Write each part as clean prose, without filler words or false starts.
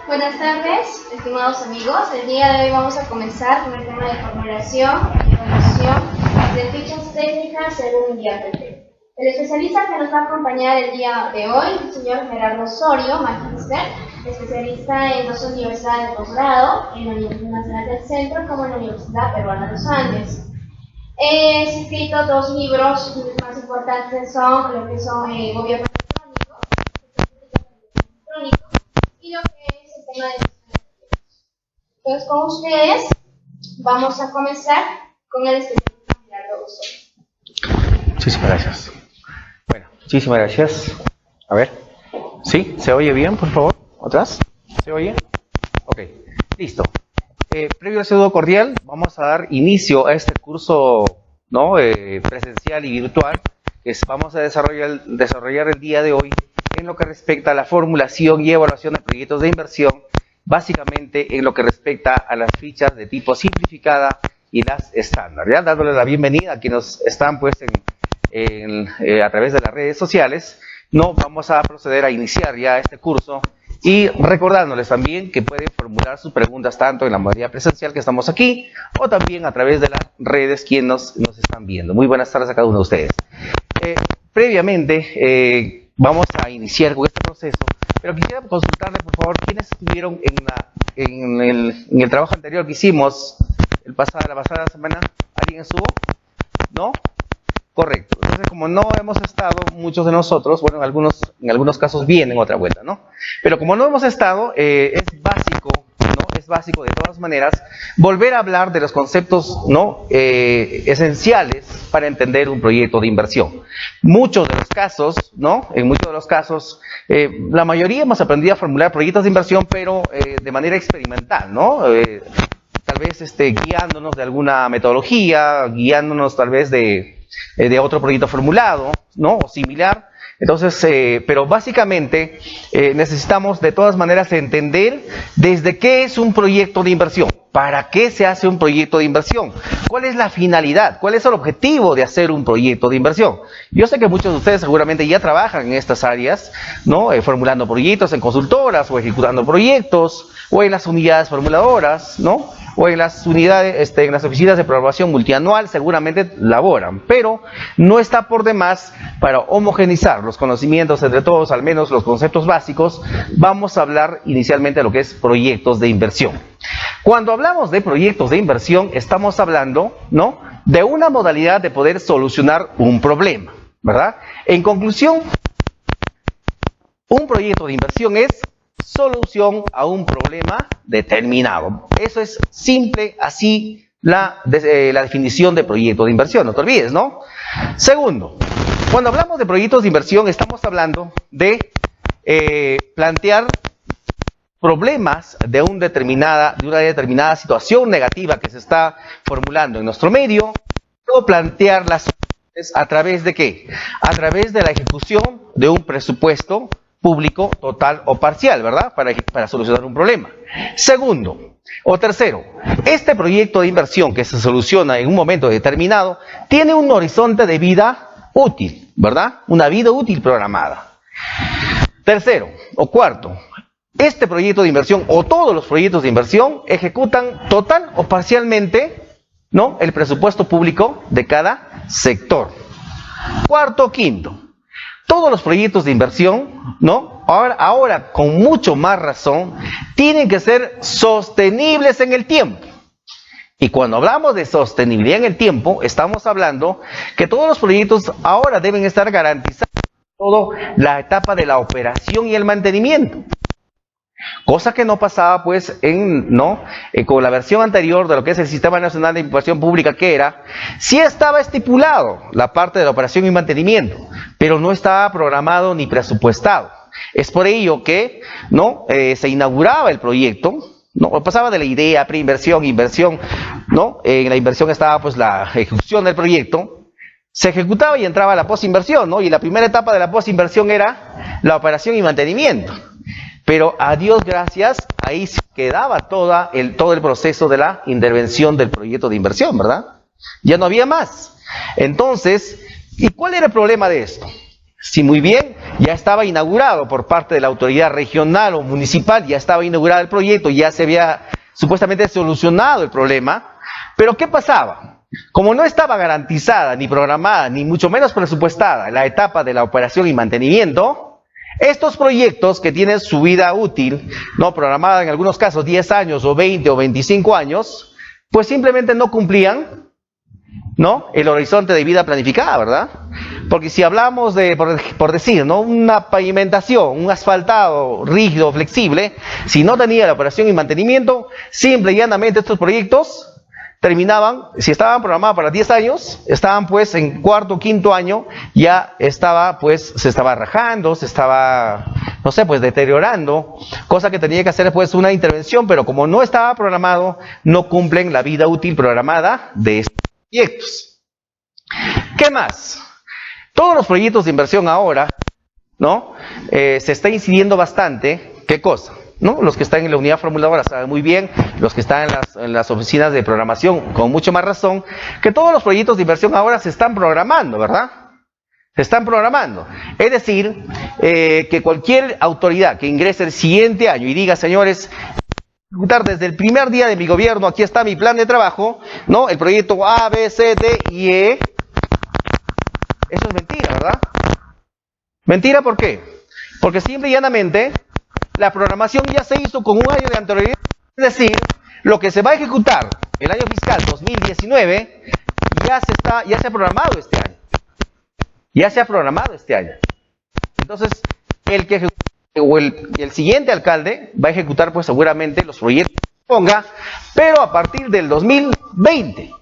Buenas tardes, estimados amigos. El día de hoy vamos a comenzar con el tema de formulación y evaluación de fichas técnicas según IAPP. El especialista que nos va a acompañar el día de hoy es el señor Gerardo Osorio, magíster, especialista en dos universidades de posgrado, en la Universidad Nacional del Centro como en la Universidad Peruana de los Andes. He escrito dos libros, los más importantes son lo que son gobierno electrónico y lo que es el tema de los. Entonces, con ustedes vamos a comenzar con el especialista Gerardo Osorio. Muchísimas gracias. Bueno, muchísimas gracias. A ver, ¿sí? ¿Se oye bien, por favor? ¿Atrás? ¿Se oye? Ok, listo. Previo al saludo cordial, vamos a dar inicio a este curso, ¿no? Presencial y virtual que vamos a desarrollar el día de hoy en lo que respecta a la formulación y evaluación de proyectos de inversión, básicamente en lo que respecta a las fichas de tipo simplificada y las estándar, ¿ya? Dándole la bienvenida a quienes están pues a través de las redes sociales. No vamos a proceder a iniciar ya este curso y recordándoles también que pueden formular sus preguntas tanto en la modalidad presencial que estamos aquí o también a través de las redes quienes nos están viendo. Muy buenas tardes a cada uno de ustedes. Previamente vamos a iniciar con este proceso, pero quisiera consultarle por favor quiénes estuvieron en el trabajo anterior que hicimos la pasada semana. ¿Alguien estuvo? ¿No? Correcto. Entonces, como no hemos estado, muchos de nosotros, bueno, en algunos casos vienen otra vuelta, ¿no? Pero como no hemos estado, es básico, ¿no? Es básico de todas maneras volver a hablar de los conceptos, ¿no? Esenciales para entender un proyecto de inversión. Muchos de los casos, ¿no? En muchos de los casos, la mayoría hemos aprendido a formular proyectos de inversión, pero de manera experimental, ¿no? Tal vez guiándonos de alguna metodología, guiándonos tal vez de otro proyecto formulado, ¿no? O similar. Entonces, pero básicamente necesitamos de todas maneras entender desde qué es un proyecto de inversión, para qué se hace un proyecto de inversión, cuál es la finalidad, cuál es el objetivo de hacer un proyecto de inversión. Yo sé que muchos de ustedes seguramente ya trabajan en estas áreas, ¿no? Formulando proyectos en consultoras o ejecutando proyectos o en las unidades formuladoras, ¿no? O en las unidades, en las oficinas de programación multianual seguramente laboran, pero no está por demás para homogenizar los conocimientos entre todos, al menos los conceptos básicos. Vamos a hablar inicialmente de lo que es proyectos de inversión. Cuando hablamos de proyectos de inversión, estamos hablando, ¿no? De una modalidad de poder solucionar un problema, ¿verdad? En conclusión, un proyecto de inversión es solución a un problema determinado. Eso es simple, así la definición de proyecto de inversión, no te olvides, ¿no? Segundo, cuando hablamos de proyectos de inversión estamos hablando de plantear problemas de una determinada situación negativa que se está formulando en nuestro medio, o plantear las soluciones a través de ¿qué? A través de la ejecución de un presupuesto público total o parcial, ¿verdad? Para solucionar un problema. Segundo, o tercero, este proyecto de inversión que se soluciona en un momento determinado tiene un horizonte de vida útil, ¿verdad? Una vida útil programada. Tercero, o cuarto, este proyecto de inversión o todos los proyectos de inversión ejecutan total o parcialmente, ¿no? El presupuesto público de cada sector. Cuarto, quinto, todos los proyectos de inversión, ¿no? Ahora con mucho más razón, tienen que ser sostenibles en el tiempo. Y cuando hablamos de sostenibilidad en el tiempo, estamos hablando que todos los proyectos ahora deben estar garantizados toda la etapa de la operación y el mantenimiento. Cosa que no pasaba pues con la versión anterior de lo que es el Sistema Nacional de Inversión Pública, que era, sí estaba estipulado la parte de la operación y mantenimiento, pero no estaba programado ni presupuestado. Es por ello que se inauguraba el proyecto, pasaba de la idea, preinversión, inversión, en la inversión estaba pues la ejecución del proyecto, se ejecutaba y entraba la posinversión, y la primera etapa de la posinversión era la operación y mantenimiento. Pero a Dios gracias, ahí se quedaba todo el proceso de la intervención del proyecto de inversión, ¿verdad? Ya no había más. Entonces, ¿y cuál era el problema de esto? si muy bien ya estaba inaugurado por parte de la autoridad regional o municipal, ya estaba inaugurado el proyecto, ya se había supuestamente solucionado el problema, pero ¿qué pasaba? Como no estaba garantizada, ni programada, ni mucho menos presupuestada la etapa de la operación y mantenimiento, estos proyectos que tienen su vida útil, no programada en algunos casos 10 años o 20 o 25 años, pues simplemente no cumplían, ¿no?, el horizonte de vida planificada, ¿verdad? Porque si hablamos de, por decir, ¿no?, una pavimentación, un asfaltado rígido, flexible, si no tenía la operación y mantenimiento, simple y llanamente estos proyectos terminaban, si estaban programados para 10 años, estaban pues en cuarto o quinto año, ya estaba pues, se estaba rajando, se estaba, no sé, pues deteriorando, cosa que tenía que hacer pues una intervención, pero como no estaba programado, no cumplen la vida útil programada de estos proyectos. ¿Qué más? Todos los proyectos de inversión ahora, ¿no?, se está incidiendo bastante, ¿qué cosa?, ¿no? Los que están en la unidad formuladora saben muy bien, los que están en las oficinas de programación con mucho más razón, que todos los proyectos de inversión ahora se están programando, ¿verdad? Se están programando. Es decir, que cualquier autoridad que ingrese el siguiente año y diga, señores, ejecutar desde el primer día de mi gobierno, aquí está mi plan de trabajo, ¿no?, el proyecto A, B, C, D y E. Eso es mentira, ¿verdad? ¿Mentira por qué? Porque simple y llanamente la programación ya se hizo con un año de anterioridad, es decir, lo que se va a ejecutar el año fiscal 2019 ya se ha programado este año. Ya se ha programado este año. Entonces, el que ejecute, o el siguiente alcalde va a ejecutar pues seguramente los proyectos que ponga, pero a partir del 2020.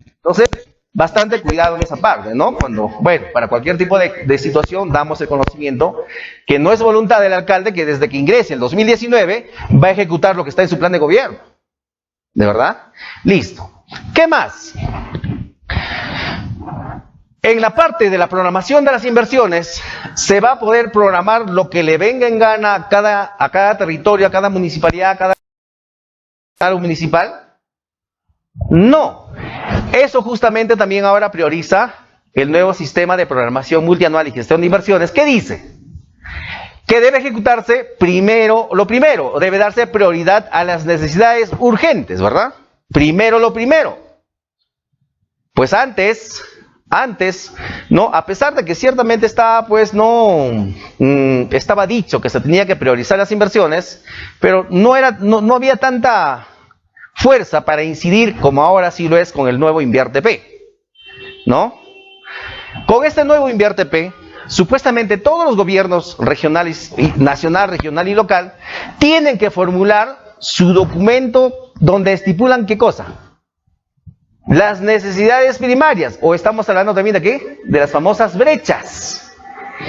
Entonces, bastante cuidado en esa parte, ¿no? Cuando, bueno, para cualquier tipo de situación damos el conocimiento que no es voluntad del alcalde que desde que ingrese el 2019 va a ejecutar lo que está en su plan de gobierno. ¿De verdad? Listo. ¿Qué más? En la parte de la programación de las inversiones se va a poder programar lo que le venga en gana a cada territorio, a cada municipalidad, a cada municipal. No. Eso justamente también ahora prioriza el nuevo sistema de programación multianual y gestión de inversiones, que dice que debe ejecutarse primero, debe darse prioridad a las necesidades urgentes, ¿verdad? Primero lo primero. Pues antes, ¿no?, a pesar de que ciertamente estaba, pues, estaba dicho que se tenía que priorizar las inversiones, pero no había tanta fuerza para incidir como ahora sí lo es con el nuevo InviarteP, ¿no? Con este nuevo InviarteP, supuestamente todos los gobiernos regionales, nacional, regional y local, tienen que formular su documento donde estipulan ¿qué cosa? Las necesidades primarias, o estamos hablando también de ¿qué? De las famosas brechas.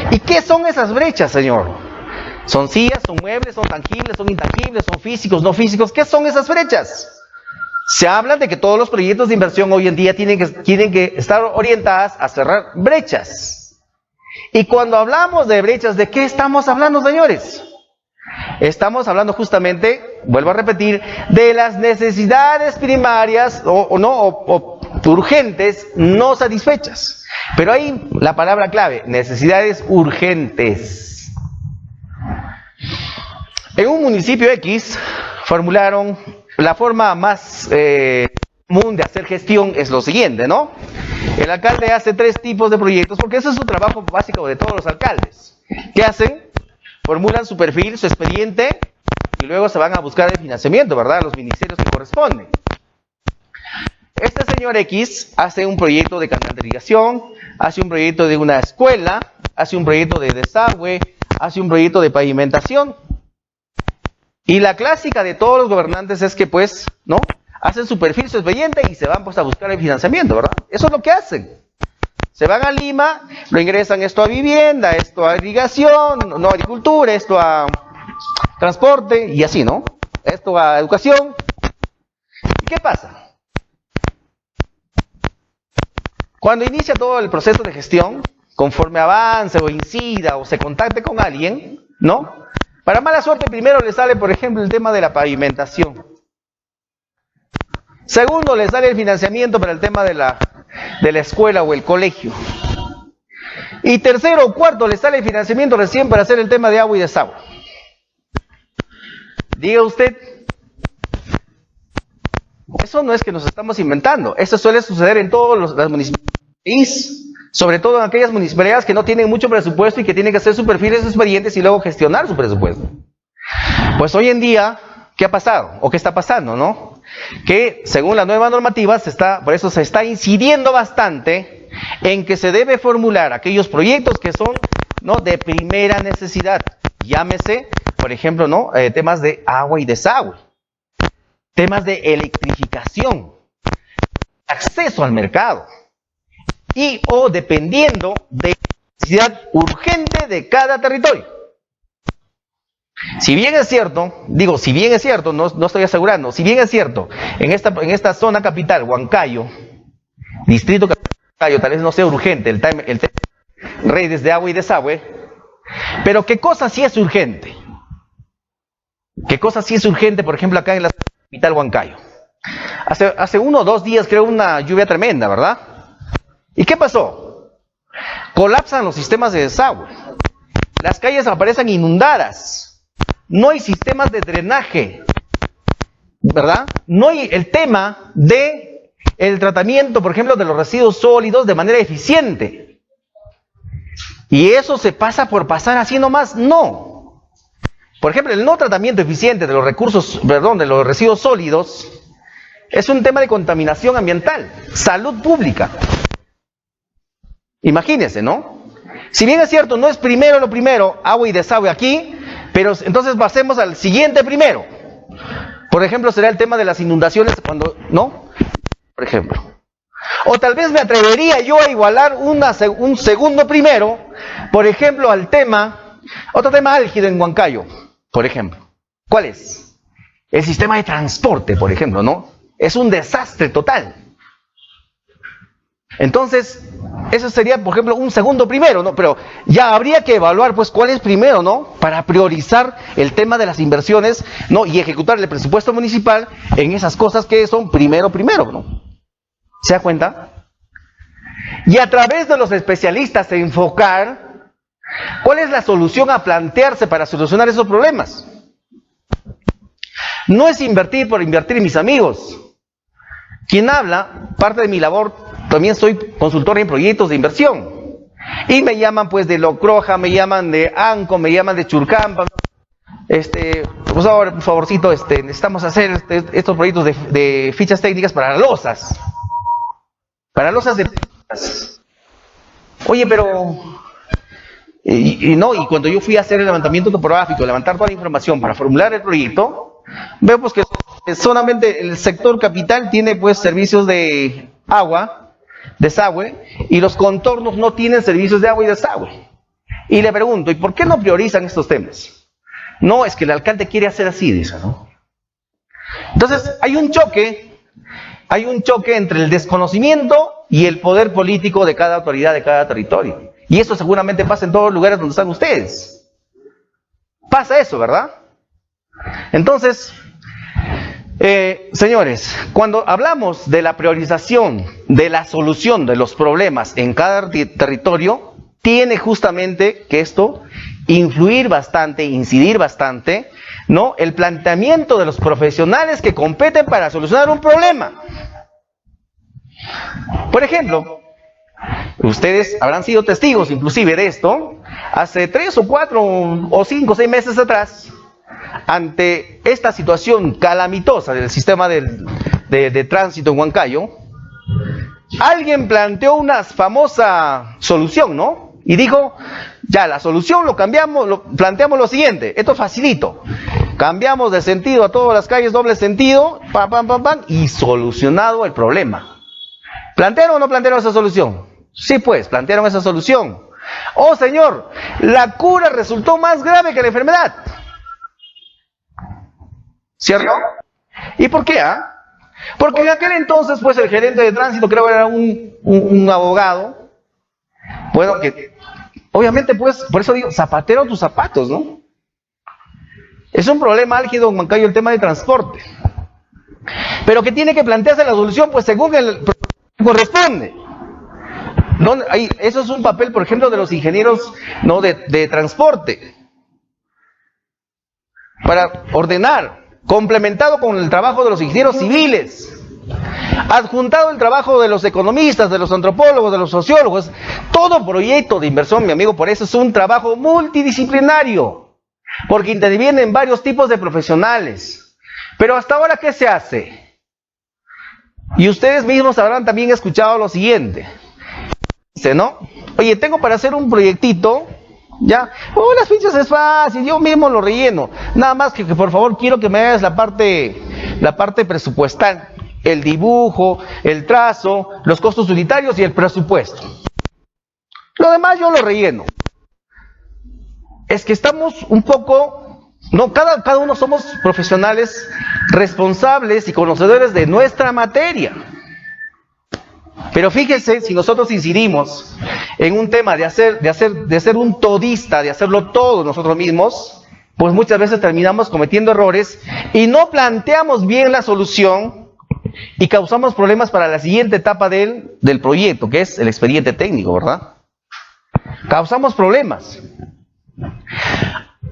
¿Y qué son esas brechas, señor? ¿Son sillas, son muebles, son tangibles, son intangibles, son físicos, no físicos? ¿Qué son esas brechas? Se habla de que todos los proyectos de inversión hoy en día tienen que estar orientadas a cerrar brechas. Y cuando hablamos de brechas, ¿de qué estamos hablando, señores? Estamos hablando justamente, vuelvo a repetir, de las necesidades primarias o urgentes no satisfechas. Pero ahí la palabra clave, necesidades urgentes. En un municipio X formularon la forma más común de hacer gestión es lo siguiente, ¿no? El alcalde hace 3 tipos de proyectos, porque ese es su trabajo básico de todos los alcaldes. ¿Qué hacen? Formulan su perfil, su expediente, y luego se van a buscar el financiamiento, ¿verdad? Los ministerios que corresponden. Este señor X hace un proyecto de canal de irrigación, hace un proyecto de una escuela, hace un proyecto de desagüe, hace un proyecto de pavimentación. Y la clásica de todos los gobernantes es que, pues, ¿no?, hacen su perfil, su expediente y se van pues a buscar el financiamiento, ¿verdad? Eso es lo que hacen. Se van a Lima, lo ingresan esto a vivienda, esto a irrigación, no a agricultura, esto a transporte y así, ¿no? Esto a educación. ¿Y qué pasa? Cuando inicia todo el proceso de gestión, conforme avance o incida o se contacte con alguien, ¿no? Para mala suerte, primero le sale, por ejemplo, el tema de la pavimentación. Segundo, le sale el financiamiento para el tema de la escuela o el colegio. Y tercero o cuarto le sale financiamiento recién para hacer el tema de agua y desagüe. Diga usted, eso no es que nos estamos inventando, eso suele suceder en todas las municipalidades, sobre todo en aquellas municipalidades que no tienen mucho presupuesto y que tienen que hacer sus perfiles expedientes y luego gestionar su presupuesto. Pues hoy en día, ¿qué ha pasado? ¿O qué está pasando, no? Que según la nueva normativa, por eso se está incidiendo bastante en que se debe formular aquellos proyectos que son, ¿no?, de primera necesidad. Llámese, por ejemplo, ¿no?, temas de agua y desagüe, temas de electrificación, acceso al mercado, y o dependiendo de la necesidad urgente de cada territorio. Si bien es cierto, no estoy asegurando, si bien es cierto, en esta zona capital, Huancayo, distrito Huancayo, tal vez no sea urgente el tema redes de agua y desagüe, pero ¿qué cosa sí es urgente? ¿Qué cosa sí es urgente, por ejemplo, acá en la capital Huancayo? Hace 1 o 2 días, creo, una lluvia tremenda, ¿verdad? ¿Y qué pasó? Colapsan los sistemas de desagüe. Las calles aparecen inundadas. No hay sistemas de drenaje, ¿verdad? No hay el tema de el tratamiento, por ejemplo, de los residuos sólidos de manera eficiente. ¿Y eso se pasa por pasar así nomás? No. Por ejemplo, el no tratamiento eficiente de los de los residuos sólidos es un tema de contaminación ambiental, salud pública. Imagínense, ¿no? Si bien es cierto, no es primero lo primero, agua y desagüe aquí, pero entonces pasemos al siguiente primero. Por ejemplo, será el tema de las inundaciones cuando, ¿no? Por ejemplo. O tal vez me atrevería yo a igualar un segundo primero, por ejemplo, al otro tema álgido en Huancayo, por ejemplo. ¿Cuál es? El sistema de transporte, por ejemplo, ¿no? Es un desastre total. Entonces, eso sería, por ejemplo, un segundo primero, ¿no? Pero ya habría que evaluar, pues, cuál es primero, ¿no? Para priorizar el tema de las inversiones, ¿no? Y ejecutar el presupuesto municipal en esas cosas que son primero, ¿no? ¿Se da cuenta? Y a través de los especialistas enfocar cuál es la solución a plantearse para solucionar esos problemas. No es invertir por invertir, mis amigos. Quien habla, parte de mi labor, también soy consultor en proyectos de inversión. Y me llaman pues de Locroja, me llaman de ANCO, me llaman de Churcampa. Pues ahora, por favorcito, necesitamos hacer estos proyectos de fichas técnicas para losas. Para losas de... Oye, pero... Y cuando yo fui a hacer el levantamiento topográfico, levantar toda la información para formular el proyecto, veo pues que solamente el sector capital tiene pues servicios de agua, desagüe, y los contornos no tienen servicios de agua y desagüe. Y le pregunto, ¿y por qué no priorizan estos temas? No, es que el alcalde quiere hacer así, dice, ¿no? Entonces, hay un choque entre el desconocimiento y el poder político de cada autoridad, de cada territorio. Y eso seguramente pasa en todos los lugares donde están ustedes. Pasa eso, ¿verdad? Entonces, señores, cuando hablamos de la priorización, de la solución de los problemas en cada territorio, tiene justamente que esto influir bastante, incidir bastante, ¿no? El planteamiento de los profesionales que competen para solucionar un problema. Por ejemplo, ustedes habrán sido testigos inclusive de esto, hace 3 o 4 o 5 o 6 meses atrás, ante esta situación calamitosa del sistema de tránsito en Huancayo, alguien planteó una famosa solución, ¿no? Y dijo, ya, la solución planteamos lo siguiente, esto es facilito, cambiamos de sentido a todas las calles, doble sentido, y solucionado el problema. ¿Plantearon o no plantearon esa solución? Sí, pues, plantearon esa solución. Oh, señor, la cura resultó más grave que la enfermedad. ¿Cierto? ¿Y por qué? Porque en aquel entonces, pues, el gerente de tránsito, creo que era un abogado, bueno, que obviamente, pues, por eso digo, zapatero a tus zapatos, ¿no? Es un problema álgido en Huancayo el tema de transporte. Pero que tiene que plantearse la solución, pues, según el corresponde. Eso es un papel, por ejemplo, de los ingenieros, ¿no?, de transporte, para ordenar, complementado con el trabajo de los ingenieros civiles, adjuntado el trabajo de los economistas, de los antropólogos, de los sociólogos. Todo proyecto de inversión, mi amigo, por eso es un trabajo multidisciplinario, porque intervienen varios tipos de profesionales. Pero hasta ahora, ¿qué se hace? Y ustedes mismos habrán también escuchado lo siguiente. Dice, ¿no? Oye, tengo para hacer un proyectito, ¿ya? Oh, las fichas es fácil, yo mismo lo relleno. Nada más que por favor quiero que me hagas la parte presupuestal. El dibujo, el trazo, los costos unitarios y el presupuesto. Lo demás yo lo relleno. Es que estamos un poco, no, cada uno somos profesionales responsables y conocedores de nuestra materia. Pero fíjense, si nosotros incidimos en un tema de ser un todista, de hacerlo todo nosotros mismos, pues muchas veces terminamos cometiendo errores y no planteamos bien la solución y causamos problemas para la siguiente etapa del proyecto, que es el expediente técnico, ¿verdad? Causamos problemas.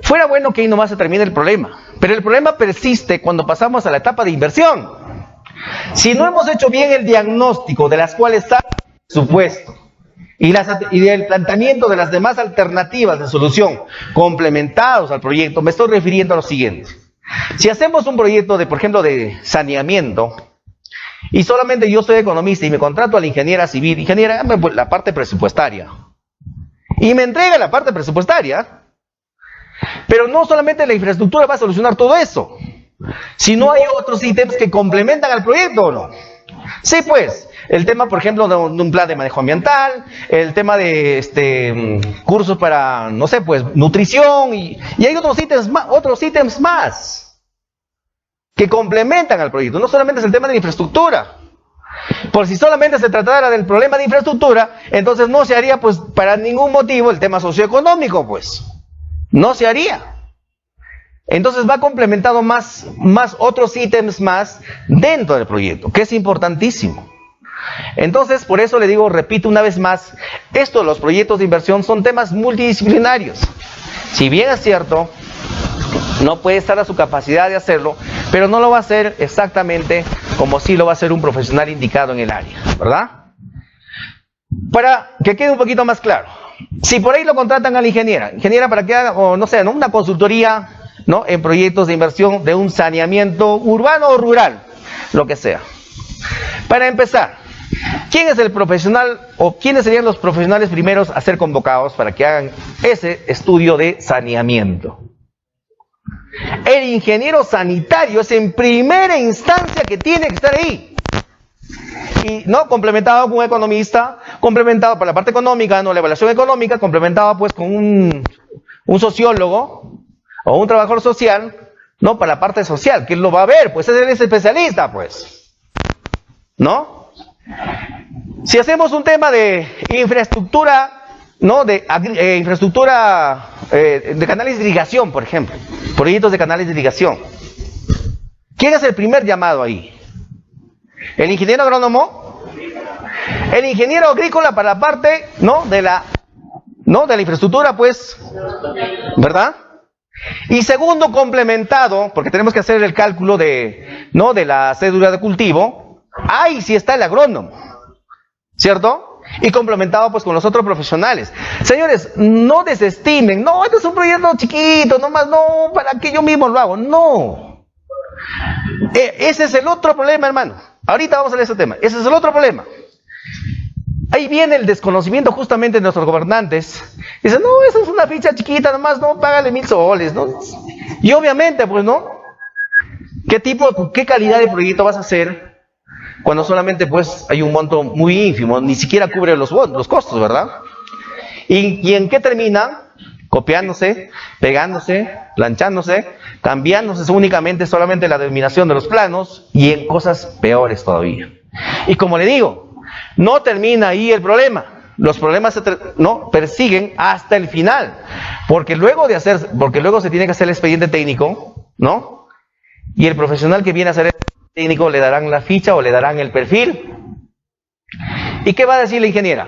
Fuera bueno que ahí nomás se termine el problema, pero el problema persiste cuando pasamos a la etapa de inversión. Si no hemos hecho bien el diagnóstico de las cuales está el presupuesto y del planteamiento de las demás alternativas de solución complementados al proyecto, me estoy refiriendo a lo siguiente. Si hacemos un proyecto por ejemplo, de saneamiento, y solamente yo soy economista y me contrato a la ingeniera civil, ingeniera, la parte presupuestaria, y me entrega la parte presupuestaria, pero no solamente la infraestructura va a solucionar todo eso, sino hay otros ítems que complementan al proyecto, ¿o no? Sí, pues, el tema, por ejemplo, de un plan de manejo ambiental, el tema de cursos para, no sé, pues, nutrición, y hay otros ítems más que complementan al proyecto. No solamente es el tema de la infraestructura. Por si solamente se tratara del problema de infraestructura, entonces no se haría, pues, para ningún motivo el tema socioeconómico, pues. No se haría. Entonces va complementado más otros ítems más dentro del proyecto, que es importantísimo. Entonces, por eso le digo, repito una vez más, los proyectos de inversión son temas multidisciplinarios. Si bien es cierto, no puede estar a su capacidad de hacerlo, pero no lo va a hacer exactamente como si lo va a hacer un profesional indicado en el área, ¿verdad? Para que quede un poquito más claro, si por ahí lo contratan a la ingeniera para que haga, o no sé, ¿no?, una consultoría, ¿no?, en proyectos de inversión de un saneamiento urbano o rural, lo que sea. Para empezar, ¿quién es el profesional o quiénes serían los profesionales primeros a ser convocados para que hagan ese estudio de saneamiento? El ingeniero sanitario es en primera instancia que tiene que estar ahí. Y no complementado con un economista, complementado para la parte económica, no la evaluación económica, complementado pues con un sociólogo o un trabajador social, no para la parte social, que él lo va a ver, pues él es especialista, pues. ¿No? Si hacemos un tema de infraestructura, ¿no?, de infraestructura de canales de irrigación, por ejemplo, proyectos de canales de irrigación, ¿quién es el primer llamado ahí? ¿El ingeniero agrónomo? El ingeniero agrícola para la parte, ¿no?, de la infraestructura, pues, ¿verdad? Y segundo, complementado, porque tenemos que hacer el cálculo de la cédula de cultivo, ahí sí está el agrónomo, ¿cierto? Y complementado pues con los otros profesionales. Señores, no desestimen, no, este es un proyecto chiquito, nomás, no, para que yo mismo lo hago, no. Ese es el otro problema, hermano. Ahorita vamos a ver ese tema, ese es el otro problema. Ahí viene el desconocimiento justamente de nuestros gobernantes. Dicen, no, esa es una ficha chiquita, nomás, no, págale 1,000 soles, ¿no? Y obviamente, pues, ¿no? ¿Qué calidad de proyecto vas a hacer cuando solamente, pues, hay un monto muy ínfimo, ni siquiera cubre los costos, ¿verdad? ¿Y en qué termina? Copiándose, pegándose, planchándose, cambiándose únicamente solamente la denominación de los planos y en cosas peores todavía. Y como le digo, no termina ahí el problema. Los problemas no persiguen hasta el final, porque luego se tiene que hacer el expediente técnico, ¿no? Y el profesional que viene a hacer el expediente técnico le darán la ficha o le darán el perfil. ¿Y qué va a decir la ingeniera?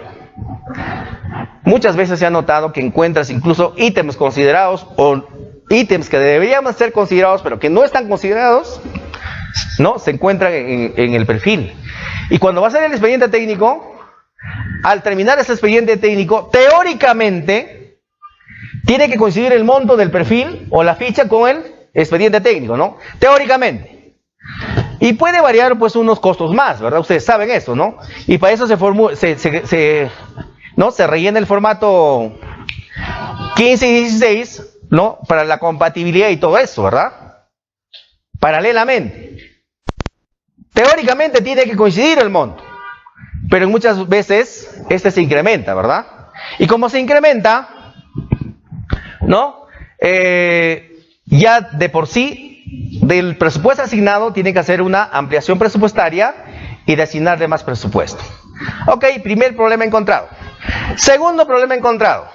muchas veces se ha notado que encuentras incluso ítems considerados o ítems que deberían ser considerados pero que no están considerados, ¿no? Se encuentran en el perfil. Y cuando va a ser el expediente técnico, al terminar ese expediente técnico, teóricamente tiene que coincidir el monto del perfil o la ficha con el expediente técnico, ¿no? Teóricamente. Y puede variar pues unos costos más, ¿verdad? Ustedes saben eso, ¿no? Y para eso se rellena el formato 15 y 16, ¿no? Para la compatibilidad y todo eso, ¿verdad? Paralelamente. Teóricamente tiene que coincidir el monto, pero muchas veces este se incrementa, ¿verdad? Y como se incrementa, ¿no? Ya de por sí, del presupuesto asignado, tiene que hacer una ampliación presupuestaria y de asignarle más presupuesto. Ok, primer problema encontrado. Segundo problema encontrado.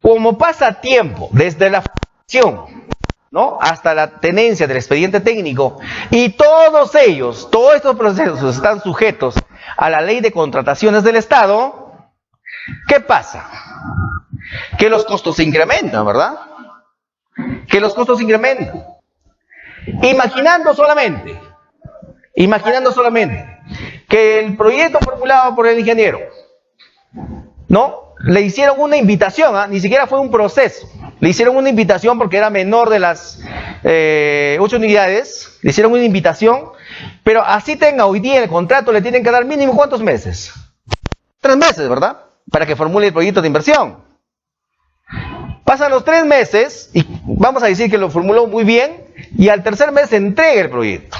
Como pasa tiempo desde la formación, ¿no?, hasta la tenencia del expediente técnico, y todos estos procesos están sujetos a la ley de contrataciones del Estado, ¿qué pasa? Que los costos se incrementan, ¿verdad? Que los costos se incrementan. Imaginando solamente que el proyecto formulado por el ingeniero, ¿no?, le hicieron una invitación, ni siquiera fue un proceso, le hicieron una invitación porque era menor de las 8 unidades, le hicieron una invitación, pero así tenga hoy día el contrato, le tienen que dar mínimo ¿cuántos meses? 3 meses, ¿verdad? Para que formule el proyecto de inversión. Pasan los 3 meses y vamos a decir que lo formuló muy bien, y al tercer mes se entrega el proyecto.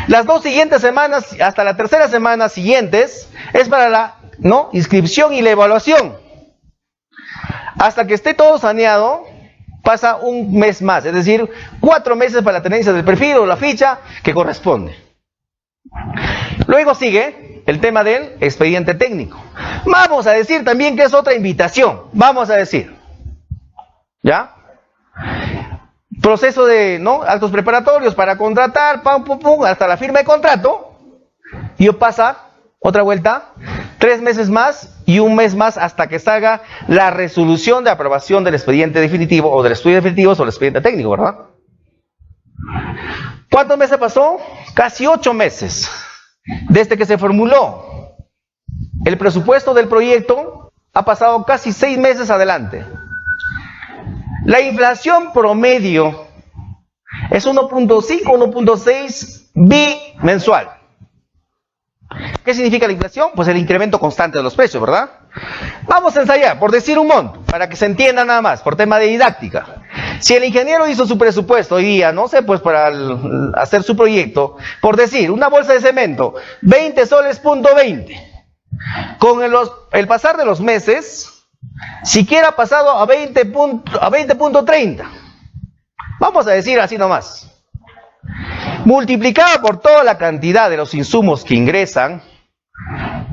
Las 2 siguientes semanas, hasta la tercera semana siguientes, es para la inscripción y la evaluación. Hasta que esté todo saneado, pasa un mes más, es decir, 4 meses para la tenencia del perfil o la ficha que corresponde. Luego sigue el tema del expediente técnico. Vamos a decir también que es otra invitación, vamos a decir, ¿ya? Proceso de actos preparatorios para contratar, hasta la firma de contrato, y pasa otra vuelta, 3 meses más y 1 mes más hasta que salga la resolución de aprobación del expediente definitivo o del estudio definitivo sobre el expediente técnico, ¿verdad? ¿Cuántos meses pasó? Casi 8 meses desde que se formuló el presupuesto del proyecto. Ha pasado casi 6 meses adelante. La inflación promedio es 1.5, 1.6 bimensual. ¿Qué significa la inflación? Pues el incremento constante de los precios, ¿verdad? Vamos a ensayar, por decir un monto, para que se entienda nada más, por tema de didáctica. Si el ingeniero hizo su presupuesto hoy día, no sé, pues para hacer su proyecto, por decir, una bolsa de cemento, 20 soles punto 20. Con el pasar de los meses, siquiera ha pasado a 20.30. Vamos a decir así nomás. Multiplicada por toda la cantidad de los insumos que ingresan,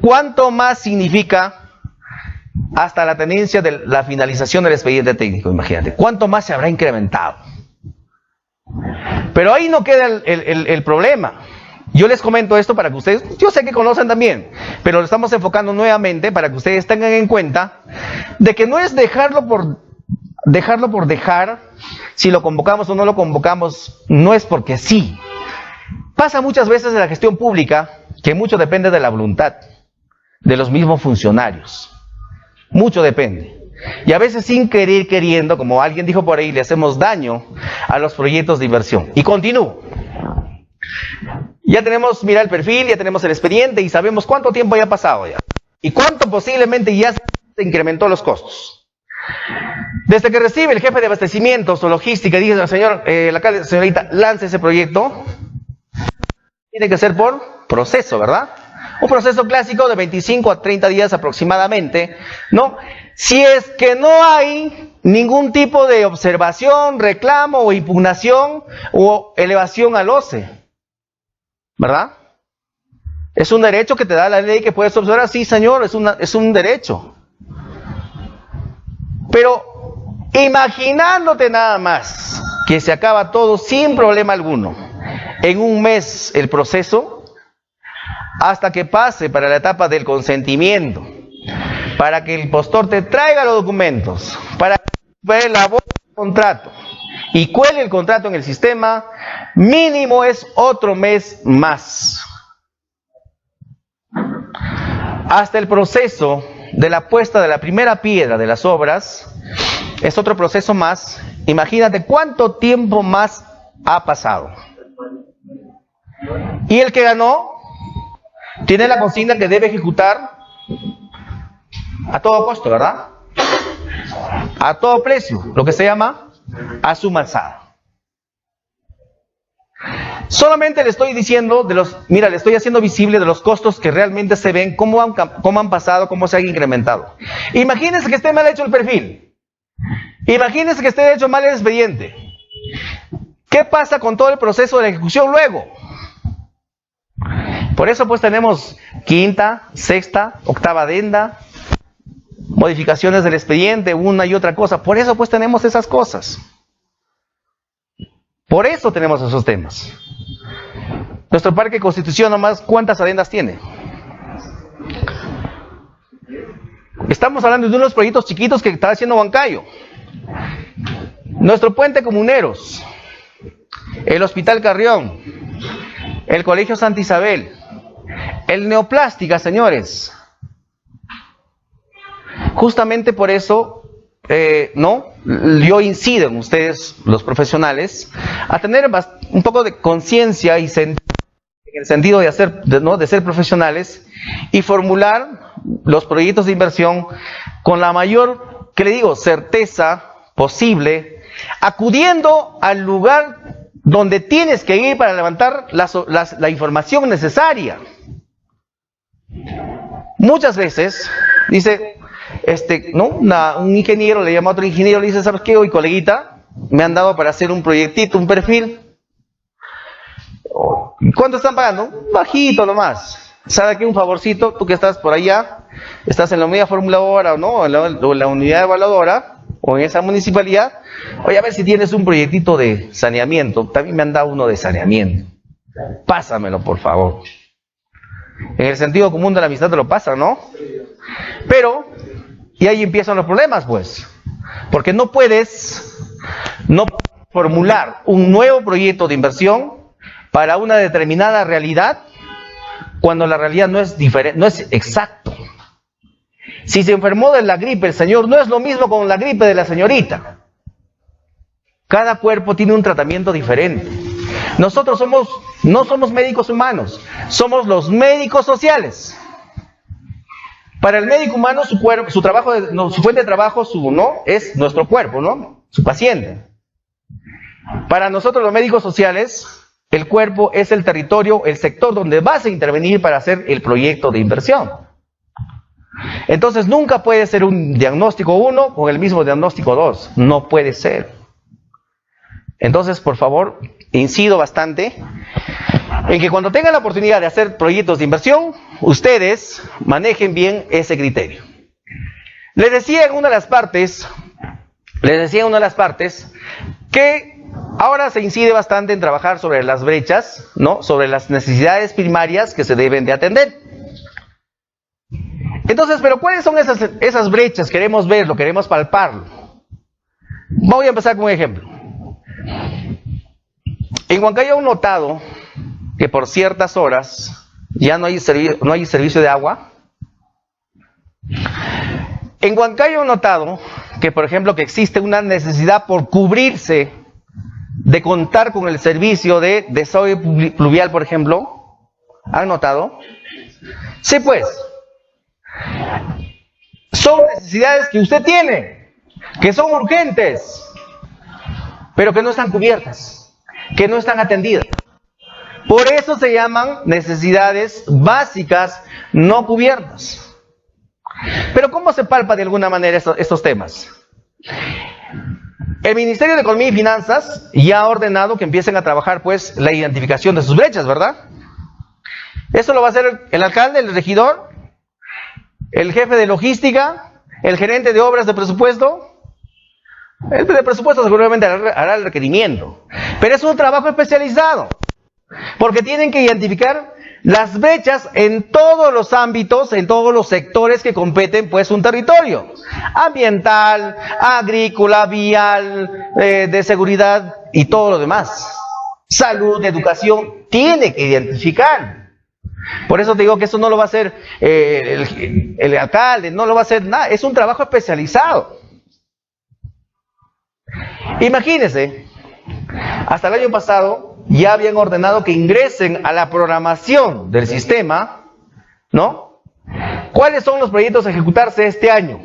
¿cuánto más significa hasta la tenencia de la finalización del expediente técnico? Imagínate, ¿cuánto más se habrá incrementado? Pero ahí no queda el problema. Yo les comento esto para que ustedes, yo sé que conocen también, pero lo estamos enfocando nuevamente para que ustedes tengan en cuenta de que no es dejarlo por dejar, si lo convocamos o no lo convocamos, no es porque sí. Pasa muchas veces en la gestión pública que mucho depende de la voluntad de los mismos funcionarios. Mucho depende. Y a veces sin querer queriendo, como alguien dijo por ahí, le hacemos daño a los proyectos de inversión. Y continúo. Ya tenemos, mira, el perfil, ya tenemos el expediente y sabemos cuánto tiempo ya ha pasado ya. Y cuánto posiblemente ya se incrementó los costos. Desde que recibe el jefe de abastecimientos o logística y dice, señorita, lance ese proyecto, tiene que ser por proceso, ¿verdad? Un proceso clásico de 25 a 30 días aproximadamente, ¿no? Si es que no hay ningún tipo de observación, reclamo o impugnación o elevación al OCE, ¿verdad? Es un derecho que te da la ley que puedes observar, sí señor, es un derecho. Pero imaginándote nada más que se acaba todo sin problema alguno, en un mes el proceso, hasta que pase para la etapa del consentimiento, para que el postor te traiga los documentos, para que elabore el contrato y cuele el contrato en el sistema, mínimo es otro mes más. Hasta el proceso de la puesta de la primera piedra de las obras es otro proceso más. Imagínate cuánto tiempo más ha pasado. Y el que ganó tiene la consigna que debe ejecutar a todo costo, ¿verdad? A todo precio, lo que se llama a suma alzada. Solamente le estoy diciendo mira, le estoy haciendo visible de los costos que realmente se ven, cómo han pasado, cómo se han incrementado. Imagínense que esté mal hecho el perfil. Imagínense que esté hecho mal el expediente. ¿Qué pasa con todo el proceso de la ejecución luego? Por eso pues tenemos quinta, sexta, octava adenda, modificaciones del expediente, una y otra cosa. Por eso pues tenemos esas cosas. Por eso tenemos esos temas. Nuestro Parque Constitución nomás, ¿cuántas adendas tiene? Estamos hablando de unos proyectos chiquitos que está haciendo Huancayo. Nuestro puente Comuneros, el Hospital Carrión, el Colegio Santa Isabel, el Neoplástica, señores. Justamente por eso, yo incido en ustedes, los profesionales, a tener un poco de conciencia y en el sentido de ser profesionales y formular los proyectos de inversión con la mayor, certeza posible, acudiendo al lugar donde tienes que ir para levantar la información necesaria. Muchas veces, dice, un ingeniero le llama a otro ingeniero, le dice, ¿sabes qué? Hoy, coleguita, me han dado para hacer un proyectito, un perfil. ¿Cuánto están pagando? Bajito nomás. ¿Sabe qué? Un favorcito, tú que estás por allá, estás en la unidad formuladora o en la unidad evaluadora, o en esa municipalidad, oye, a ver si tienes un proyectito de saneamiento. También me han dado uno de saneamiento. Pásamelo, por favor. En el sentido común de la amistad te lo pasan, ¿no? Pero, y ahí empiezan los problemas, pues. Porque no puedes formular un nuevo proyecto de inversión para una determinada realidad cuando la realidad no es diferente, no es exacto. Si se enfermó de la gripe el señor, no es lo mismo con la gripe de la señorita. Cada cuerpo tiene un tratamiento diferente. Nosotros no somos médicos humanos, somos los médicos sociales. Para el médico humano, su fuente de trabajo es nuestro cuerpo, ¿no? Su paciente. Para nosotros los médicos sociales, el cuerpo es el territorio, el sector donde vas a intervenir para hacer el proyecto de inversión. Entonces nunca puede ser un diagnóstico 1 con el mismo diagnóstico 2. No puede ser. Entonces, por favor, incido bastante en que cuando tengan la oportunidad de hacer proyectos de inversión, ustedes manejen bien ese criterio. Les decía en una de las partes que ahora se incide bastante en trabajar sobre las brechas, ¿no? Sobre las necesidades primarias que se deben de atender. Entonces, ¿pero cuáles son esas brechas? Queremos verlo, queremos palparlo. Voy a empezar con un ejemplo. En Huancayo han notado que por ciertas horas ya no hay servicio de agua. En Huancayo han notado que, por ejemplo, que existe una necesidad por cubrirse de contar con el servicio de desagüe pluvial, por ejemplo. ¿Han notado? Sí, pues. Son necesidades que usted tiene, que son urgentes, pero que no están cubiertas, que no están atendidas. Por eso se llaman necesidades básicas no cubiertas. Pero ¿cómo se palpa de alguna manera estos temas? El Ministerio de Economía y Finanzas ya ha ordenado que empiecen a trabajar pues la identificación de sus brechas, ¿verdad? Eso lo va a hacer el alcalde, el regidor, el jefe de logística, el gerente de obras de presupuesto. El de presupuesto seguramente hará el requerimiento. Pero es un trabajo especializado, porque tienen que identificar las brechas en todos los ámbitos, en todos los sectores que competen pues un territorio. Ambiental, agrícola, vial, de seguridad y todo lo demás. Salud, educación, tiene que identificar. Por eso te digo que eso no lo va a hacer el alcalde, no lo va a hacer nada, es un trabajo especializado. Imagínense, hasta el año pasado ya habían ordenado que ingresen a la programación del sistema, ¿no? ¿Cuáles son los proyectos a ejecutarse este año?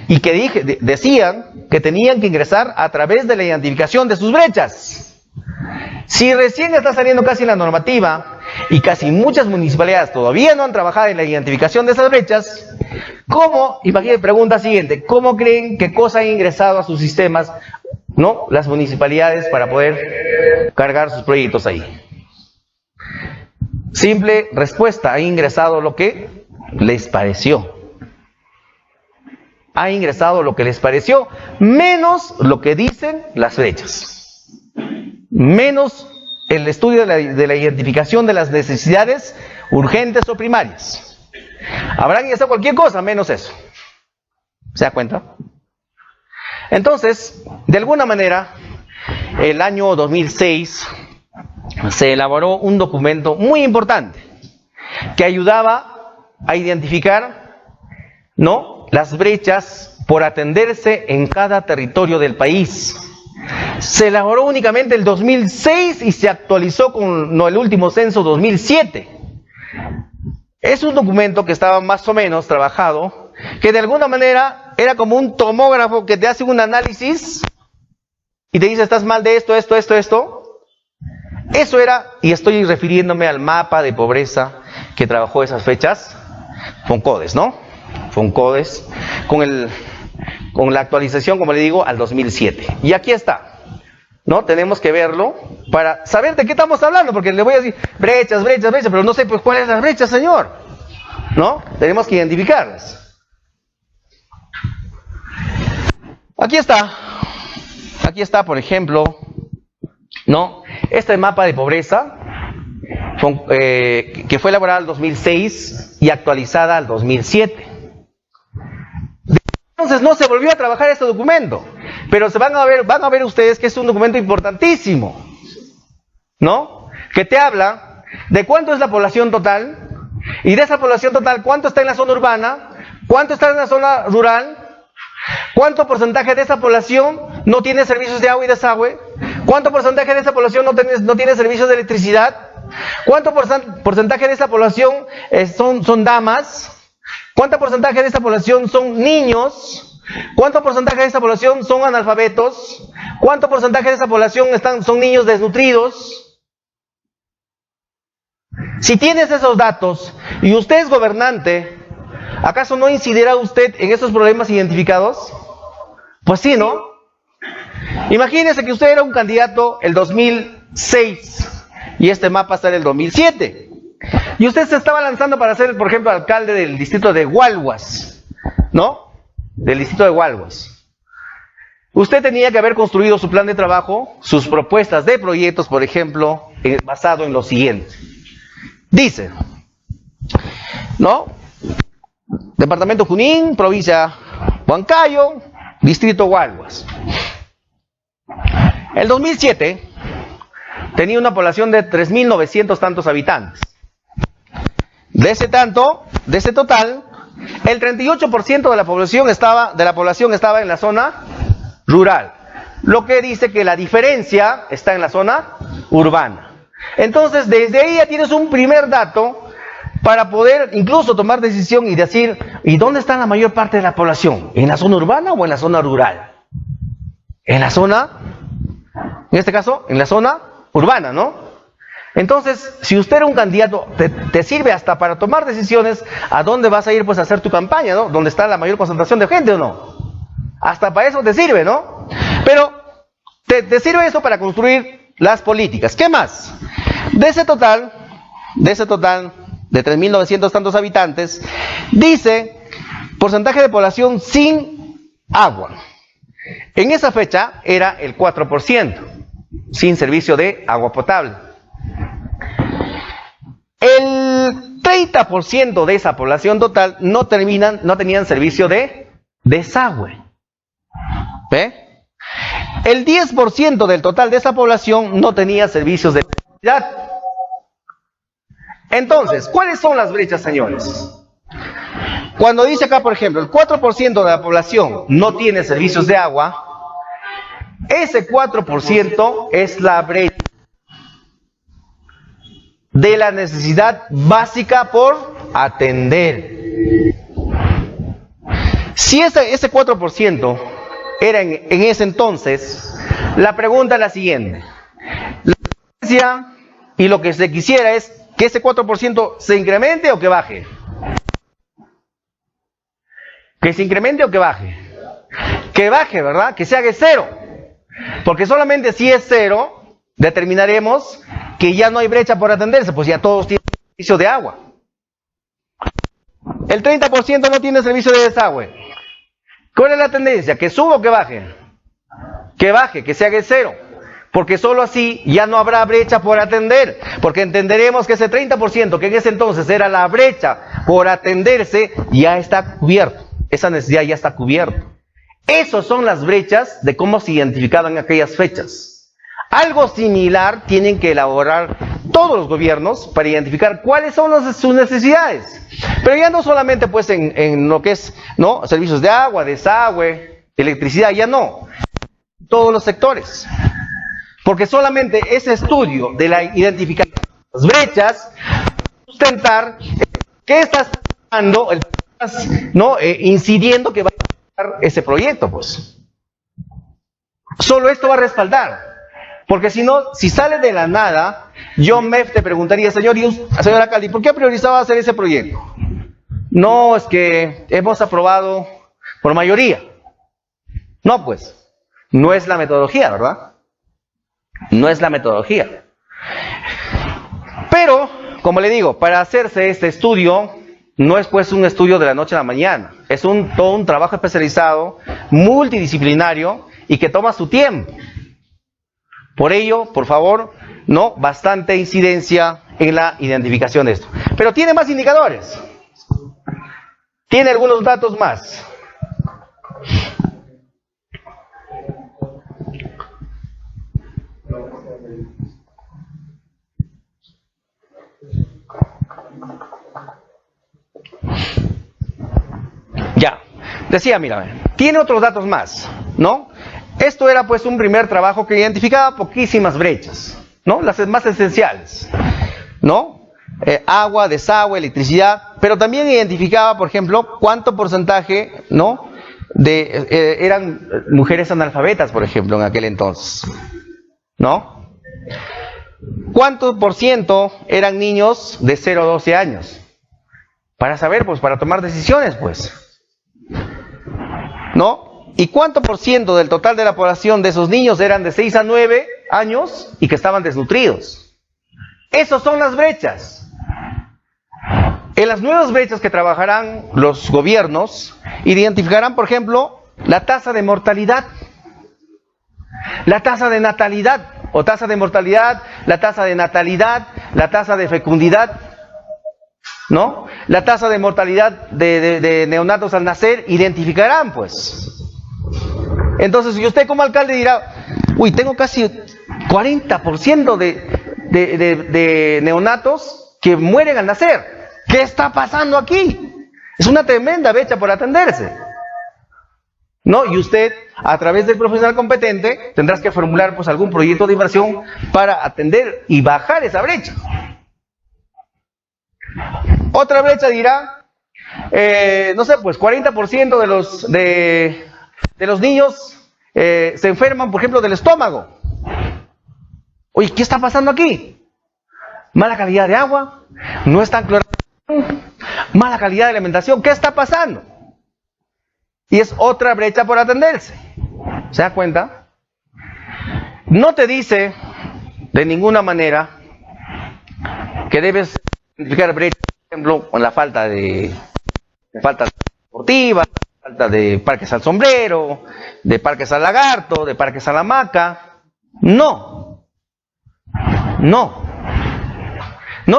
Y que decían que tenían que ingresar a través de la identificación de sus brechas. Si recién está saliendo casi la normativa y casi muchas municipalidades todavía no han trabajado en la identificación de esas brechas, ¿cómo? Imagínense, pregunta siguiente, ¿cómo creen que cosa han ingresado a sus sistemas, ¿no? Las municipalidades para poder cargar sus proyectos ahí? Simple respuesta, ha ingresado lo que les pareció. Ha ingresado lo que les pareció, menos lo que dicen las brechas. Menos el estudio de la identificación de las necesidades urgentes o primarias. Habrán ingresado cualquier cosa, menos eso. ¿Se da cuenta? Entonces, de alguna manera, el año 2006 se elaboró un documento muy importante que ayudaba a identificar, ¿no?, las brechas por atenderse en cada territorio del país. Se elaboró únicamente el 2006 y se actualizó con el último censo 2007. Es un documento que estaba más o menos trabajado, que de alguna manera era como un tomógrafo que te hace un análisis y te dice, estás mal de esto, esto, esto, esto. Eso era, y estoy refiriéndome al mapa de pobreza que trabajó esas fechas, FONCODES, ¿no? FONCODES, con la actualización, como le digo, al 2007. Y aquí está, ¿no? Tenemos que verlo para saber de qué estamos hablando, porque le voy a decir brechas, brechas, brechas, pero no sé pues cuál es la brecha, señor, ¿no? Tenemos que identificarlas. Aquí está, por ejemplo, ¿no? Este mapa de pobreza, que fue elaborada en el 2006 y actualizada al 2007. Entonces no se volvió a trabajar este documento, pero van a ver ustedes que es un documento importantísimo, ¿no? Que te habla de cuánto es la población total, y de esa población total, cuánto está en la zona urbana, cuánto está en la zona rural, cuánto porcentaje de esa población no tiene servicios de agua y desagüe, cuánto porcentaje de esa población no tiene servicios de electricidad, cuánto porcentaje de esa población son damas, cuánto porcentaje de esa población son niños, cuánto porcentaje de esa población son analfabetos, cuánto porcentaje de esa población son niños desnutridos. Si tienes esos datos y usted es gobernante, ¿acaso no incidirá usted en esos problemas identificados? Pues sí, ¿no? Imagínese que usted era un candidato el 2006 y este mapa está en el 2007. Y usted se estaba lanzando para ser, por ejemplo, alcalde del distrito de Hualhuas, ¿no? Del distrito de Hualhuas. Usted tenía que haber construido su plan de trabajo, sus propuestas de proyectos, por ejemplo, basado en lo siguiente. Dice, ¿no? Departamento Junín, provincia Huancayo, distrito Hualhuas. El 2007 tenía una población de 3.900 tantos habitantes. De ese total, el 38% de la población estaba en la zona rural, lo que dice que la diferencia está en la zona urbana. Entonces, desde ahí ya tienes un primer dato para poder incluso tomar decisión y decir, ¿y dónde está la mayor parte de la población? ¿En la zona urbana o en la zona rural? En este caso, en la zona urbana, ¿no? Entonces, si usted era un candidato, te sirve hasta para tomar decisiones a dónde vas a ir pues a hacer tu campaña, ¿no? ¿Dónde está la mayor concentración de gente o no? Hasta para eso te sirve, ¿no? Pero te sirve eso para construir las políticas. ¿Qué más? De ese total de 3.900 tantos habitantes, dice porcentaje de población sin agua. En esa fecha era el 4%, sin servicio de agua potable. El 30% de esa población total no tenían servicio de desagüe. ¿Ve? El 10% del total de esa población no tenía servicios de electricidad. Entonces, ¿cuáles son las brechas, señores? Cuando dice acá, por ejemplo, el 4% de la población no tiene servicios de agua, ese 4% es la brecha de la necesidad básica por atender. Si ese 4% era en ese entonces, la pregunta es la siguiente. La tendencia y lo que se quisiera es que ese 4% se incremente o que baje. Que se incremente o que baje. Que baje, ¿verdad? Que se haga cero. Porque solamente si es cero, determinaremos que ya no hay brecha por atenderse, pues ya todos tienen servicio de agua. El 30% no tiene servicio de desagüe. ¿Cuál es la tendencia? ¿Que suba o que baje? Que baje, que se haga cero. Porque solo así ya no habrá brecha por atender. Porque entenderemos que ese 30%, que en ese entonces era la brecha por atenderse, ya está cubierto. Esa necesidad ya está cubierta. Esas son las brechas de cómo se identificaban aquellas fechas. Algo similar tienen que elaborar todos los gobiernos para identificar cuáles son sus necesidades. Pero ya no solamente pues en lo que es, ¿no?, servicios de agua, desagüe, electricidad, ya no. Todos los sectores. Porque solamente ese estudio de la identificación de las brechas sustentar qué estás dando, ¿no?, incidiendo que va a dar ese proyecto, pues. Solo esto va a respaldar. Porque si no, si sale de la nada, yo te preguntaría, señor alcalde, ¿por qué priorizaba hacer ese proyecto? No, es que hemos aprobado por mayoría. No, pues, no es la metodología, ¿verdad? No es la metodología. Pero, como le digo, para hacerse este estudio, no es pues un estudio de la noche a la mañana. Es todo un trabajo especializado, multidisciplinario y que toma su tiempo. Por ello, por favor, no bastante incidencia en la identificación de esto. Pero tiene más indicadores. Tiene algunos datos más. Ya, decía, mira, tiene otros datos más, ¿no? Esto era pues un primer trabajo que identificaba poquísimas brechas, ¿no? Las más esenciales, ¿no? Agua, desagüe, electricidad, pero también identificaba, por ejemplo, cuánto porcentaje, ¿no?, eran mujeres analfabetas, por ejemplo, en aquel entonces, ¿no? ¿Cuánto por ciento eran niños de 0 a 12 años? Para saber, pues, para tomar decisiones, pues, ¿no? ¿Y cuánto por ciento del total de la población de esos niños eran de 6 a 9 años y que estaban desnutridos? Esas son las brechas. En las nuevas brechas que trabajarán los gobiernos, identificarán, por ejemplo, la tasa de mortalidad, la tasa de natalidad, o tasa de mortalidad, la tasa de natalidad, la tasa de fecundidad, ¿no? La tasa de mortalidad de neonatos al nacer, identificarán, pues. Entonces, y usted como alcalde dirá, uy, tengo casi 40% de neonatos que mueren al nacer. ¿Qué está pasando aquí? Es una tremenda brecha por atenderse, ¿no? Y usted, a través del profesional competente, tendrás que formular pues algún proyecto de inversión para atender y bajar esa brecha. Otra brecha dirá, no sé, pues 40% de los niños se enferman, por ejemplo, del estómago. Oye, ¿qué está pasando aquí? Mala calidad de agua, no están clorados, mala calidad de alimentación, ¿qué está pasando? Y es otra brecha por atenderse. ¿Se da cuenta? No te dice de ninguna manera que debes identificar brechas, por ejemplo, con la falta deportiva, falta de parques al sombrero, de parques al lagarto, de parques a la hamaca. No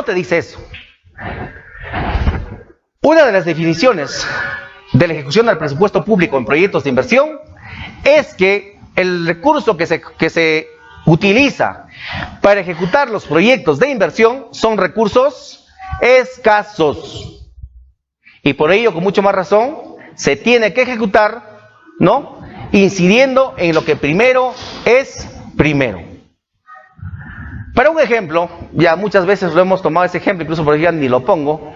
te dice eso. Una de las definiciones de la ejecución del presupuesto público en proyectos de inversión es que el recurso que se utiliza para ejecutar los proyectos de inversión son recursos escasos. Y por ello, con mucho más razón, se tiene que ejecutar, ¿no?, incidiendo en lo que primero es primero. Para un ejemplo, ya muchas veces lo hemos tomado ese ejemplo, incluso por ahí ya ni lo pongo,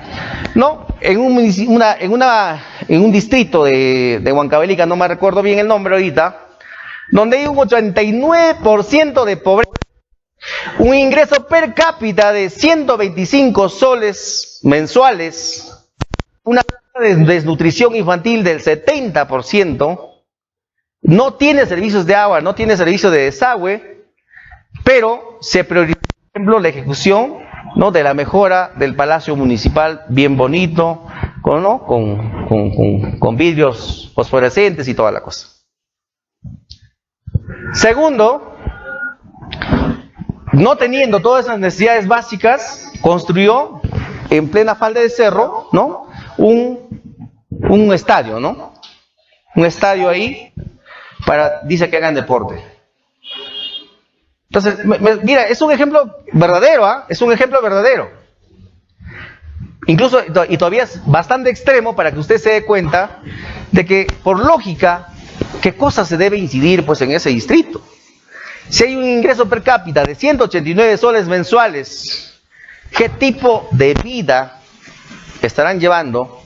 ¿no? En un distrito de Huancavelica, no me recuerdo bien el nombre ahorita, donde hay un 89% de pobreza, un ingreso per cápita de 125 soles mensuales, una tasa de desnutrición infantil del 70%, no tiene servicios de agua, no tiene servicio de desagüe, pero se prioriza, por ejemplo, la ejecución, ¿no?, de la mejora del Palacio Municipal, bien bonito, con vidrios fosforescentes y toda la cosa. Segundo, no teniendo todas esas necesidades básicas, construyó en plena falda de cerro, ¿no?, un estadio, ¿no? Un estadio ahí dice que hagan deporte. Entonces, mira, es un ejemplo verdadero, ¿ah? Es un ejemplo verdadero. Incluso, y todavía es bastante extremo para que usted se dé cuenta de que, por lógica, ¿qué cosa se debe incidir pues en ese distrito? Si hay un ingreso per cápita de 189 soles mensuales, ¿qué tipo de vida estarán llevando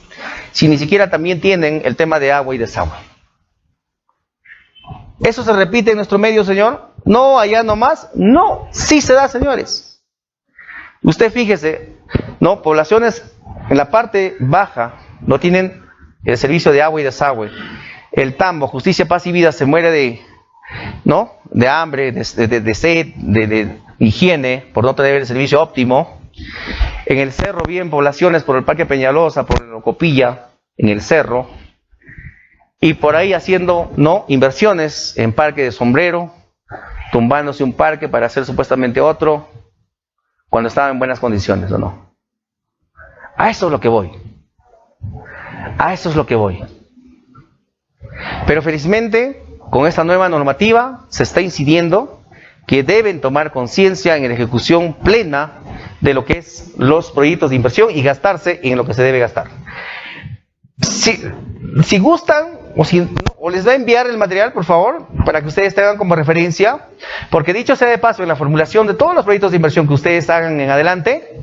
si ni siquiera también tienen el tema de agua y desagüe? ¿Eso se repite en nuestro medio, señor? No, allá nomás. No, sí se da, señores. Usted fíjese, ¿no? Poblaciones en la parte baja no tienen el servicio de agua y desagüe. El Tambo, Justicia, Paz y Vida, se muere de hambre, de sed, de higiene, por no tener el servicio óptimo. En el Cerro, bien, poblaciones por el Parque Peñalosa, por el Copilla, en el Cerro. Y por ahí haciendo, ¿no?, inversiones en Parque de Sombrero, tumbándose un parque para hacer supuestamente otro, cuando estaba en buenas condiciones, ¿o no? A eso es lo que voy. A eso es lo que voy. Pero felizmente, con esta nueva normativa, se está incidiendo que deben tomar conciencia en la ejecución plena de lo que es los proyectos de inversión y gastarse en lo que se debe gastar. Si gustan, o les voy a enviar el material, por favor, para que ustedes tengan como referencia, porque dicho sea de paso, en la formulación de todos los proyectos de inversión que ustedes hagan en adelante,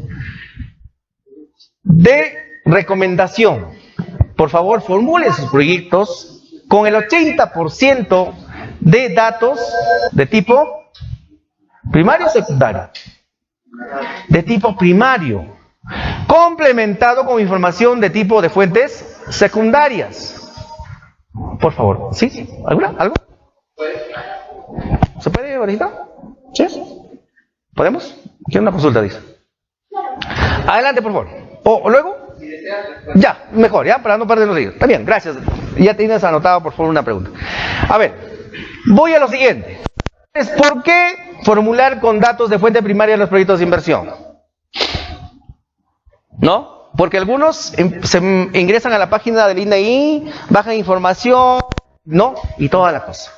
de recomendación, por favor, formulen sus proyectos con el 80% de datos de tipo primario o secundario, de tipo primario, complementado con información de tipo de fuentes secundarias. Por favor, ¿sí? ¿Alguna? ¿Algo? ¿Se puede ahorita? ¿Sí? ¿Podemos? Quiero una consulta, dice. Adelante, por favor. ¿O luego? Ya, mejor, ya, para no perder los días. Está bien, gracias. Ya tienes anotado, por favor, una pregunta. A ver, voy a lo siguiente. ¿Por qué formular con datos de fuente primaria los proyectos de inversión? ¿No? Porque algunos se ingresan a la página del INAI, bajan información, ¿no? Y toda la cosa.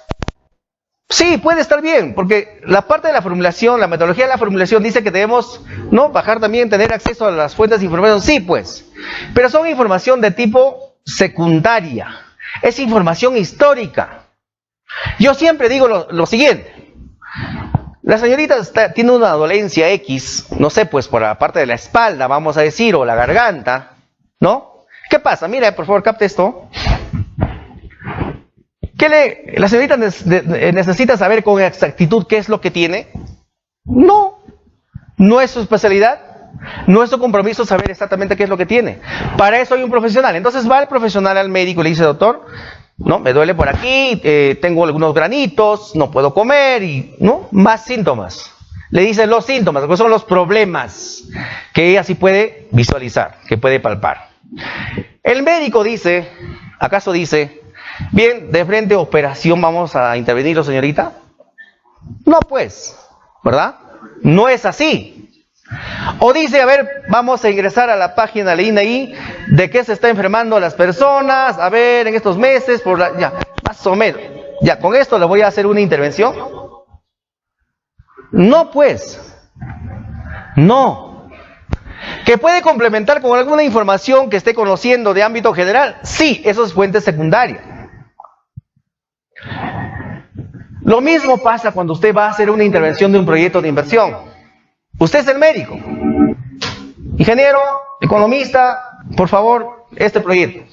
Sí, puede estar bien, porque la parte de la formulación, la metodología de la formulación dice que debemos, ¿no?, bajar también, tener acceso a las fuentes de información. Sí, pues. Pero son información de tipo secundaria. Es información histórica. Yo siempre digo lo siguiente. La señorita tiene una dolencia X, no sé, pues por la parte de la espalda, vamos a decir, o la garganta, ¿no? ¿Qué pasa? Mira, por favor, capte esto. La señorita necesita saber con exactitud qué es lo que tiene. No es su especialidad, no es su compromiso saber exactamente qué es lo que tiene. Para eso hay un profesional. Entonces va el profesional al médico y le dice: doctor, no, me duele por aquí, tengo algunos granitos, no puedo comer, y ¿no? Más síntomas. Le dice los síntomas, que son los problemas que ella sí puede visualizar, que puede palpar. El médico dice, ¿acaso dice, bien, de frente operación vamos a intervenir, señorita? No, pues, ¿verdad? No es así. O dice, a ver, vamos a ingresar a la página del INAI de qué se está enfermando las personas, a ver, en estos meses, ya, más o menos. Ya, con esto le voy a hacer una intervención. No, pues. No. ¿Que puede complementar con alguna información que esté conociendo de ámbito general? Sí, eso es fuente secundaria. Lo mismo pasa cuando usted va a hacer una intervención de un proyecto de inversión. Usted es el médico, ingeniero, economista, por favor, este proyecto.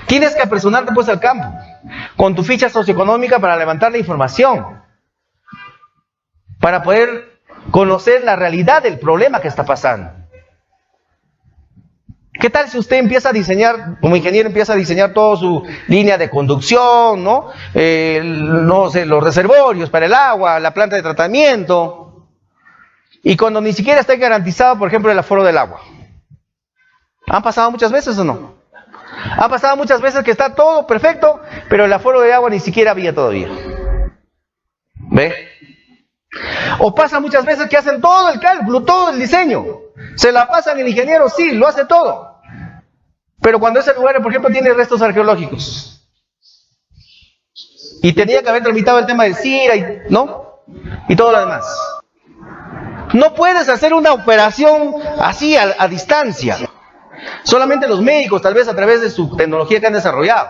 Tienes que apresurarte pues al campo, con tu ficha socioeconómica para levantar la información, para poder conocer la realidad del problema que está pasando. ¿Qué tal si usted empieza a diseñar, como ingeniero, empieza a diseñar toda su línea de conducción, ¿no? No sé, los reservorios para el agua, la planta de tratamiento, y cuando ni siquiera está garantizado, por ejemplo, el aforo del agua? ¿Han pasado muchas veces o no? Ha pasado muchas veces que está todo perfecto, pero el aforo de agua ni siquiera había todavía. ¿Ve? O pasa muchas veces que hacen todo el cálculo, todo el diseño. Se la pasan el ingeniero, sí, lo hace todo. Pero cuando ese lugar, por ejemplo, tiene restos arqueológicos, y tenía que haber tramitado el tema del CIRA, ¿no? Y todo lo demás. No puedes hacer una operación así a distancia. Solamente los médicos, tal vez a través de su tecnología que han desarrollado.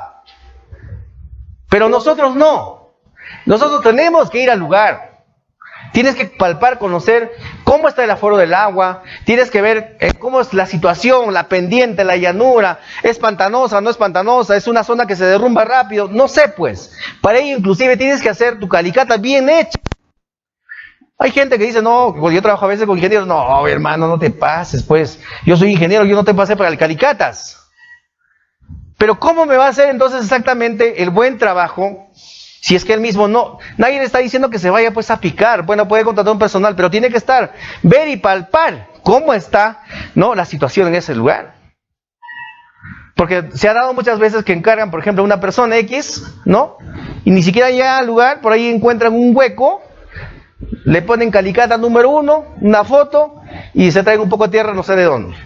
Pero nosotros no. Nosotros tenemos que ir al lugar. Tienes que palpar, conocer cómo está el aforo del agua. Tienes que ver cómo es la situación, la pendiente, la llanura. ¿Es pantanosa, no es pantanosa? ¿Es una zona que se derrumba rápido? No sé, pues. Para ello, inclusive, tienes que hacer tu calicata bien hecha. Hay gente que dice, no, yo trabajo a veces con ingenieros. No, hermano, no te pases, pues. Yo soy ingeniero, yo no te pasé para el calicatas. Pero ¿cómo me va a hacer entonces exactamente el buen trabajo si es que él mismo no? Nadie le está diciendo que se vaya pues a picar. Bueno, puede contratar un personal, pero tiene que estar, ver y palpar cómo está, ¿no?, la situación en ese lugar. Porque se ha dado muchas veces que encargan, por ejemplo, a una persona X, ¿no? Y ni siquiera llega al lugar, por ahí encuentran un hueco, le ponen calicata número 1, una foto, y se traen un poco de tierra no sé de dónde.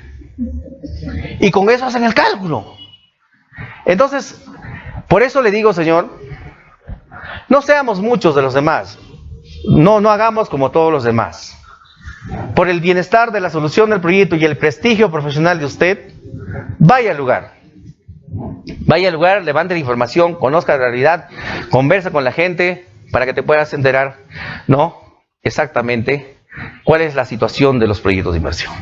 Y con eso hacen el cálculo. Entonces, por eso le digo, señor, no seamos muchos de los demás. No hagamos como todos los demás. Por el bienestar de la solución del proyecto y el prestigio profesional de usted, vaya al lugar. Vaya al lugar, levante la información, conozca la realidad, conversa con la gente para que te puedas enterar, ¿no?, exactamente cuál es la situación de los proyectos de inversión.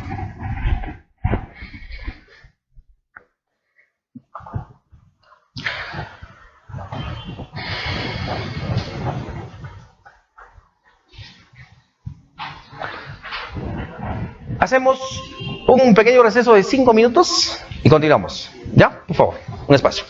Hacemos un pequeño receso de 5 minutos y continuamos. ¿Ya? Por favor, un espacio.